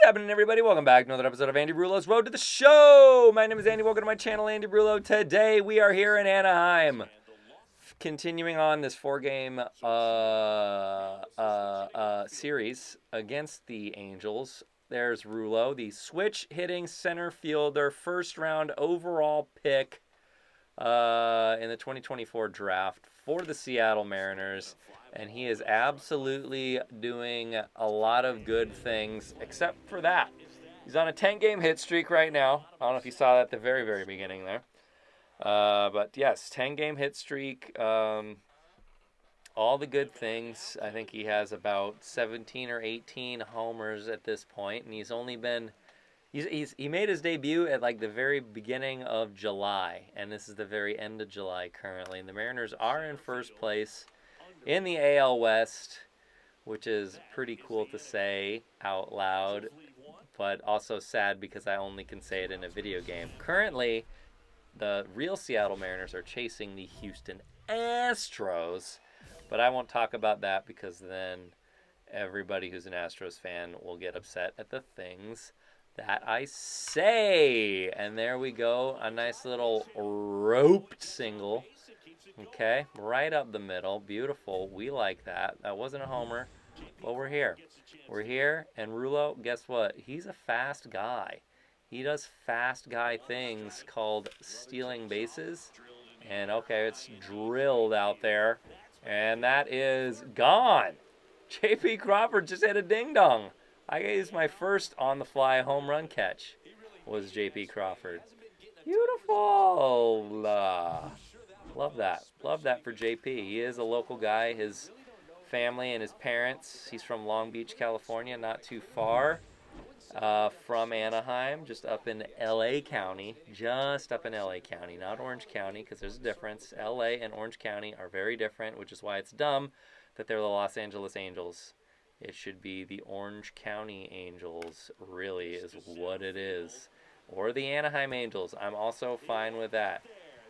happening, everybody? Welcome back to another episode of Andy Rullo's Road to the Show. My name is Andy. Welcome to my channel, Andy Rullo. Today we are here in Anaheim, continuing on this four-game series against the Angels. There's Rullo, the switch-hitting center fielder, first-round overall pick in the 2024 draft for the Seattle Mariners. And he is absolutely doing a lot of good things, except for that. He's on a 10-game hit streak right now. I don't know if you saw that at the very, very beginning there. But yes, 10-game hit streak. All the good things. I think he has about 17 or 18 homers at this point, and he's only been... He made his debut at like the very beginning of July, and this is the very end of July currently. And the Mariners are in first place in the AL West, which is pretty cool to say out loud, but also sad because I only can say it in a video game. Currently, the real Seattle Mariners are chasing the Houston Astros, but I won't talk about that because then everybody who's an Astros fan will get upset at the things that I say. And there we go, a nice little roped single. Okay, right up the middle. Beautiful. We like that. That wasn't a homer, but we're here. We're here, and Rullo, guess what? He's a fast guy. He does fast guy things called stealing bases. And, okay, it's drilled out there, and that is gone. J.P. Crawford just hit a ding-dong. I used my first on-the-fly home run catch was J.P. Crawford. Beautiful. Love that. Love that for JP. He is a local guy. His family and his parents, he's from Long Beach, California, not too far from Anaheim, just up in LA County. Just up in LA County, not Orange County, because there's a difference. LA and Orange County are very different, which is why it's dumb that they're the Los Angeles Angels. It should be the Orange County Angels, really, is what it is. Or the Anaheim Angels. I'm also fine with that.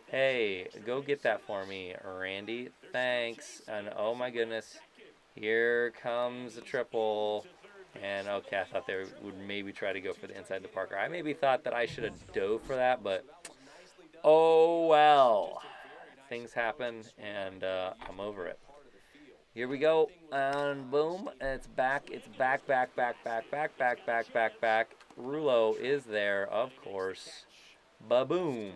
Hey, go get that for me, Randy. Thanks. And oh my goodness, here comes a triple. And okay, I thought they would maybe try to go for the inside the Parker. I maybe thought that I should have dove for that, but oh well. Things happen, and I'm over it. Here we go, and boom, and it's back. It's back. Rullo is there, of course. Ba-boom.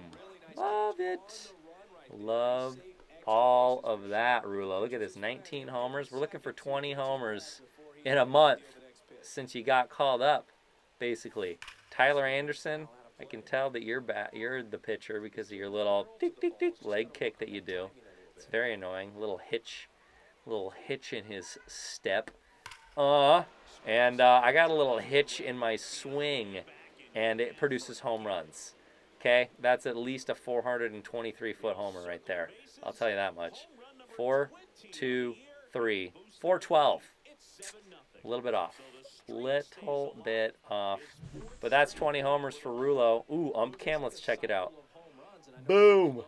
Love it. Love all of that, Rullo. Look at this, 19 homers. We're looking for 20 homers in a month since you got called up, basically. Tyler Anderson, I can tell that you're the pitcher because of your little tick leg kick that you do. It's very annoying. Little hitch in his step. And I got a little hitch in my swing, and it produces home runs. Okay, that's at least a 423-foot homer right there. I'll tell you that much. 4, 2, 3, 412. A little bit off. But that's 20 homers for Rullo. Ooh, ump cam, let's check it out. Boom.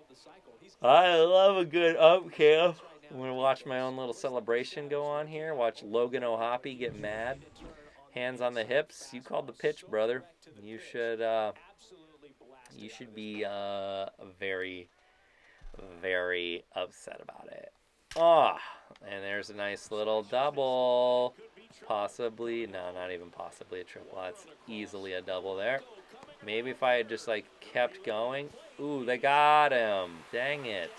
I love a good ump cam. I'm going to watch my own little celebration go on here. Watch Logan O'Hoppe get mad. Hands on the hips. You called the pitch, brother. You should be very, very upset about it. And there's a nice little double. Possibly, no, not even possibly a triple. That's easily a double there. Maybe if I had just, like, kept going. Ooh, they got him. Dang it.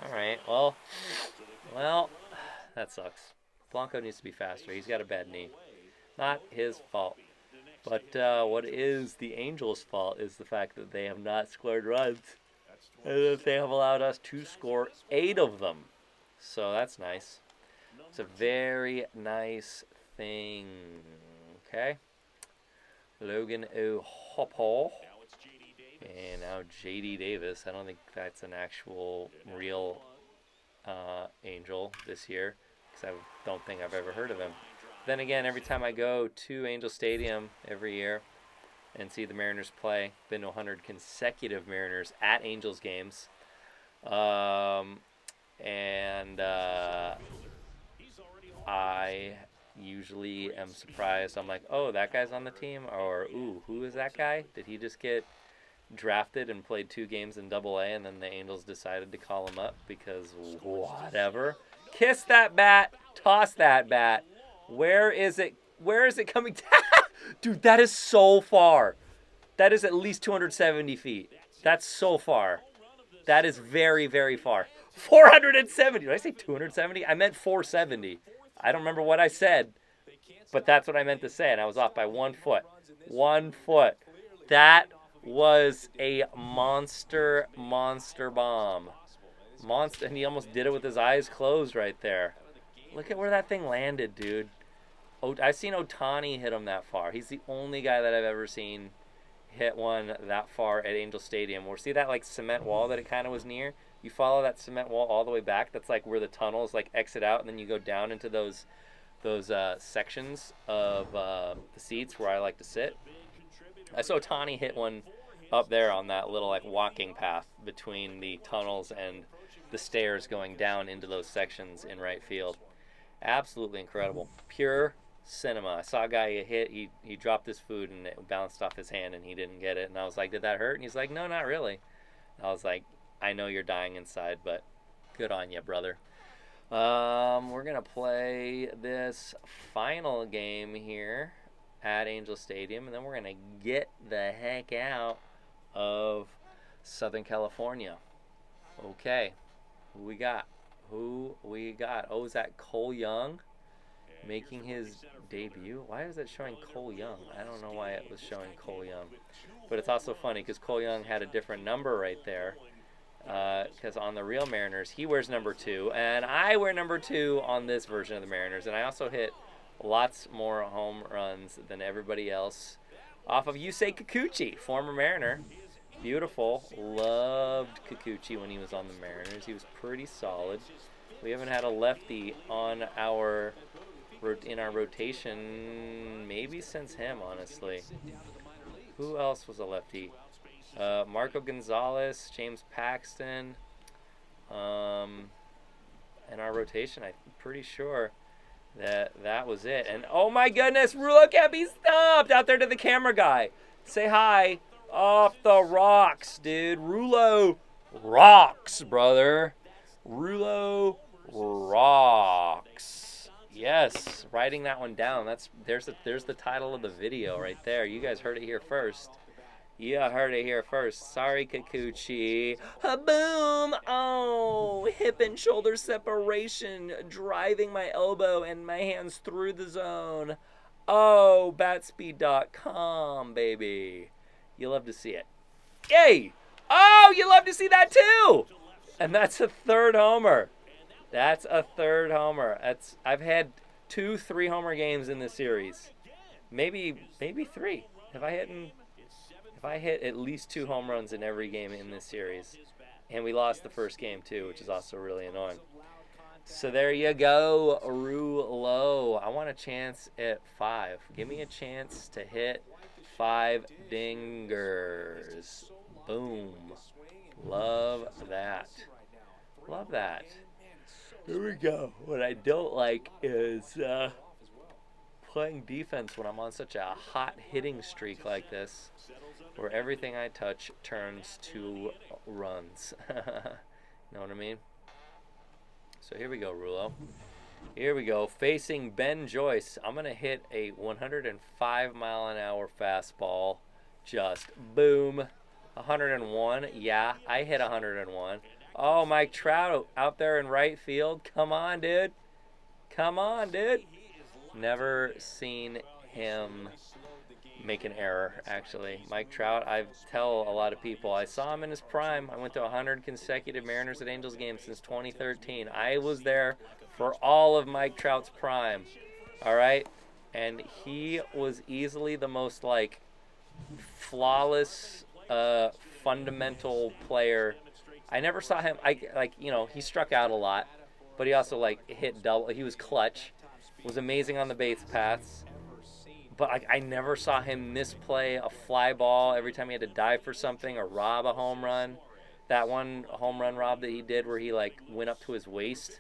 All right, well, that sucks. Blanco needs to be faster. He's got a bad knee. Not his fault. But what is the Angels' fault is the fact that they have not scored runs. And that they have allowed us to score 8 of them. So that's nice. It's a very nice thing. Okay. Logan O'Hoppe. And now J.D. Davis. I don't think that's an actual real Angel this year, because I don't think I've ever heard of him. Then again, every time I go to Angel Stadium every year and see the Mariners play, been to 100 consecutive Mariners at Angels games, and I usually am surprised. I'm like, oh, that guy's on the team, or ooh, who is that guy? Did he just get drafted and played 2 games in Double A, and then the Angels decided to call him up because whatever. Kiss that bat, toss that bat. Where is it? Where is it coming? Dude, that is so far. That is at least 270 feet. That's so far. That is very, very far. 470. Did I say 270? I meant 470. I don't remember what I said, but that's what I meant to say, and I was off by 1 foot. 1 foot. That was a monster bomb. Monster, and he almost did it with his eyes closed right there. Look at where that thing landed, dude. I've seen Ohtani hit him that far. He's the only guy that I've ever seen hit one that far at Angel Stadium. Or see that like cement wall that it kind of was near? You follow that cement wall all the way back. That's like where the tunnels like exit out, and then you go down into those sections of the seats where I like to sit. I saw Ohtani hit one up there on that little like walking path between the tunnels and the stairs going down into those sections in right field. Absolutely incredible. Pure cinema. I saw a guy get hit. He dropped his food and it bounced off his hand and he didn't get it. And I was like, did that hurt? And he's like, no, not really. And I was like, I know you're dying inside, but good on you, brother. We're going to play this final game here at Angel Stadium, and then we're going to get the heck out of Southern California. Okay. Who we got? Oh, is that Cole Young making his debut? Why is it showing Cole Young? I don't know why it was showing Cole Young. But it's also funny because Cole Young had a different number right there. Because on the real Mariners, he wears number 2. And I wear number 2 on this version of the Mariners. And I also hit lots more home runs than everybody else off of Yusei Kikuchi, former Mariner. Beautiful. Loved Kikuchi when he was on the Mariners. He was pretty solid. We haven't had a lefty on in our rotation maybe since him, honestly. Who else was a lefty? Marco Gonzalez, James Paxton. In our rotation, I'm pretty sure that was it. And oh my goodness, Rullo can't be stopped! Out there to the camera guy. Say hi. Off the rocks, dude. Rullo rocks, brother. Rullo rocks. Yes, writing that one down. There's the title of the video right there. You guys heard it here first. Yeah, heard it here first. Sorry, Kikuchi. Boom! Oh, hip and shoulder separation, driving my elbow and my hands through the zone. Oh, batspeed.com, baby. You love to see it. Yay! Oh, you love to see that too! And that's a third homer. That's a third homer. I've had 2 3-homer games in this series. Maybe 3. If I hit at least 2 home runs in every game in this series. And we lost the first game too, which is also really annoying. So there you go, Rullo. I want a chance at 5. Give me a chance to hit 5 dingers. Boom. Love that. Love that. Here we go. What I don't like is playing defense when I'm on such a hot hitting streak like this, where everything I touch turns to runs. Know what I mean? So here we go, Rullo. Here we go. Facing Ben Joyce. I'm going to hit a 105-mile-an-hour fastball. Just boom. 101. Yeah, I hit 101. Oh, Mike Trout out there in right field. Come on, dude. Come on, dude. Never seen him make an error, actually. Mike Trout, I tell a lot of people, I saw him in his prime. I went to 100 consecutive Mariners at Angels games since 2013. I was there for all of Mike Trout's prime. All right? And he was easily the most, like, flawless, fundamental player. I never saw him, he struck out a lot, but he also, hit double. He was clutch, was amazing on the base paths. But I never saw him misplay a fly ball every time he had to dive for something or rob a home run. That one home run rob that he did where he, went up to his waist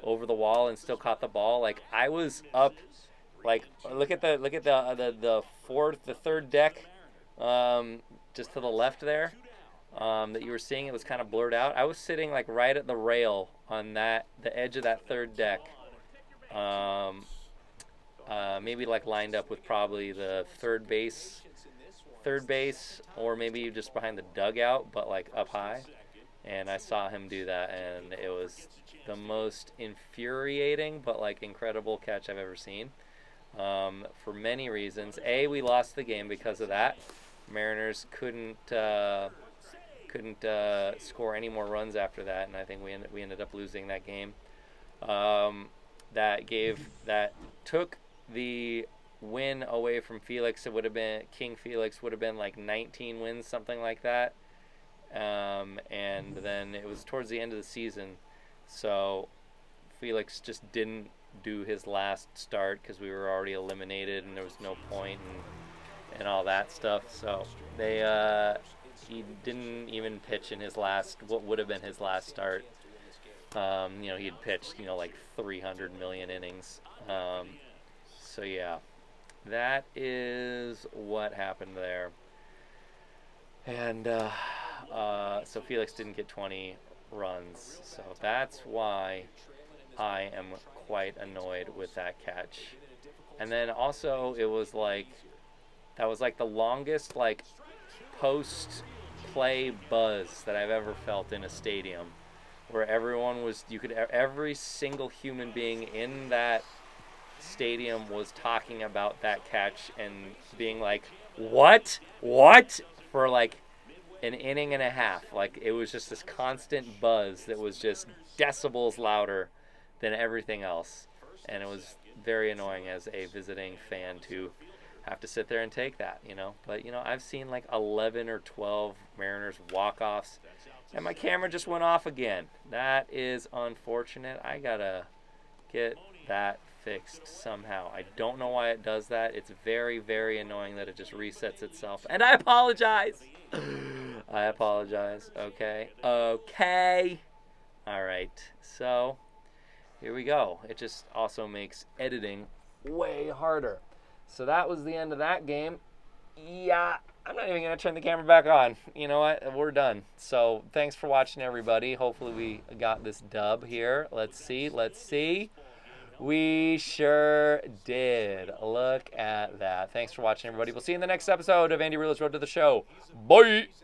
over the wall and still caught the ball. I was up Like look at the third deck, just to the left there, that you were seeing. It was kind of blurred out. I was sitting like right at the rail on the edge of that third deck. Maybe like lined up with probably the third base, or maybe just behind the dugout, but like up high. And I saw him do that, and it was the most infuriating but like incredible catch I've ever seen, for many reasons. We lost the game because of that. Mariners couldn't score any more runs after that, and I think we ended up losing that game. That took the win away from Felix. It would have been King Felix would have been like 19 wins, something like that. And then it was towards the end of the season, so Felix just didn't do his last start because we were already eliminated and there was no point and all that stuff. So he didn't even pitch in what would have been his last start. He had pitched like 300 million innings. So yeah, that is what happened there. And so Felix didn't get 20 runs. So that's why I am quite annoyed with that catch. And then also that was like the longest like post play buzz that I've ever felt in a stadium, where every single human being in that stadium was talking about that catch and being like, what for like an inning and a half. Like it was just this constant buzz that was just decibels louder than everything else, and it was very annoying as a visiting fan to have to sit there and take that, But I've seen like 11 or 12 Mariners walk-offs, and my camera just went off again. That is unfortunate. I gotta get that fixed somehow. I don't know why it does that. It's very, very annoying that it just resets itself, and I apologize. I apologize. Okay. All right. So here we go. It just also makes editing way harder. So that was the end of that game. Yeah, I'm not even going to turn the camera back on. You know what? We're done. So thanks for watching, everybody. Hopefully we got this dub here. Let's see. We sure did. Look at that. Thanks for watching, everybody. We'll see you in the next episode of AndyRullo's Road to the Show. Bye!